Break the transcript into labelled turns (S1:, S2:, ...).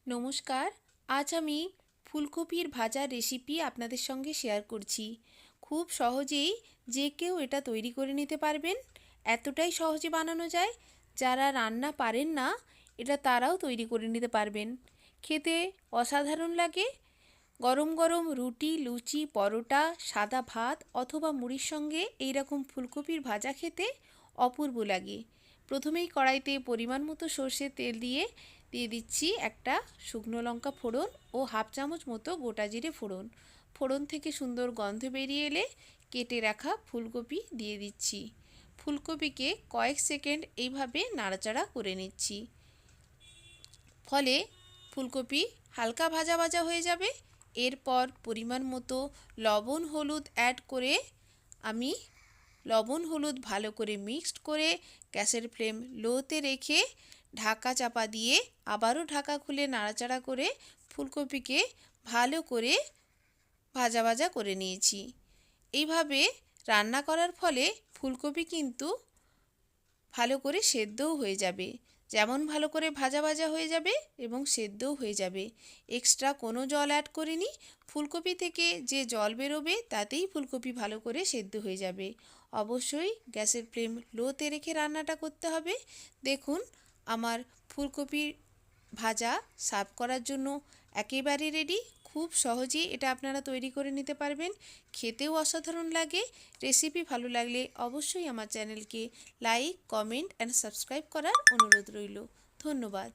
S1: নমস্কার। আজ আমি ফুলকপির ভাজার রেসিপি আপনাদের সঙ্গে শেয়ার করছি। খুব সহজেই যে কেউ এটা তৈরি করে নিতে পারবেন। এতটাই সহজে বানানো যায়, যারা রান্না পারেন না এটা তারাও তৈরি করে নিতে পারবেন। খেতে অসাধারণ লাগে। গরম গরম রুটি, লুচি, পরোটা, সাদা ভাত অথবা মুড়ির সঙ্গে এই রকম ফুলকপির ভাজা খেতে অপূর্ব লাগে। প্রথমেই কড়াইতে পরিমাণ মতো সর্ষের তেল দিয়ে দিচ্ছি একটা শুকনো লঙ্কা ফোড়ন ও হাফ চামচ মতো গোটা জিরে ফোড়ন। ফোড়ন থেকে সুন্দর গন্ধ বেরিয়ে এলে কেটে রাখা ফুলকপি দিয়ে দিচ্ছি। ফুলকপিকে কয়েক সেকেন্ড এইভাবে নাড়াচাড়া করে নিচ্ছি। ফলে ফুলকপি হালকা ভাজা ভাজা হয়ে যাবে। এরপর পরিমাণ মতো লবণ হলুদ অ্যাড করে আমি লবণ হলুদ ভালো করে মিক্সড করে গ্যাসের ফ্লেম লোতে রেখে ঢাকা চাপা দিয়ে আবারও ঢাকা খুলে নাড়াচাড়া করে ফুলকপিকে ভালো করে ভাজা ভাজা করে নিয়েছি। এইভাবে রান্না করার ফলে ফুলকপি কিন্তু ভালো করে সেদ্ধও হয়ে যাবে। যেমন ভালো করে ভাজা ভাজা হয়ে যাবে এবং সেদ্ধও হয়ে যাবে। এক্সট্রা কোনো জল অ্যাড করিনি। ফুলকপি থেকে যে জল বেরোবে তাতেই ফুলকপি ভালো করে সেদ্ধ হয়ে যাবে। অবশ্যই গ্যাসের ফ্লেম লোতে রেখে রান্নাটা করতে হবে। দেখুন, আমার ফুলকপি ভাজা সার্ভ করার জন্য একেবারে রেডি। খুব সহজেই এটা আপনারা তৈরি করে নিতে পারবেন। খেতেও অসাধারণ লাগে। রেসিপি ভালো লাগলে অবশ্যই আমার চ্যানেলকে লাইক, কমেন্ট অ্যান্ড সাবস্ক্রাইব করার অনুরোধ রইল। ধন্যবাদ।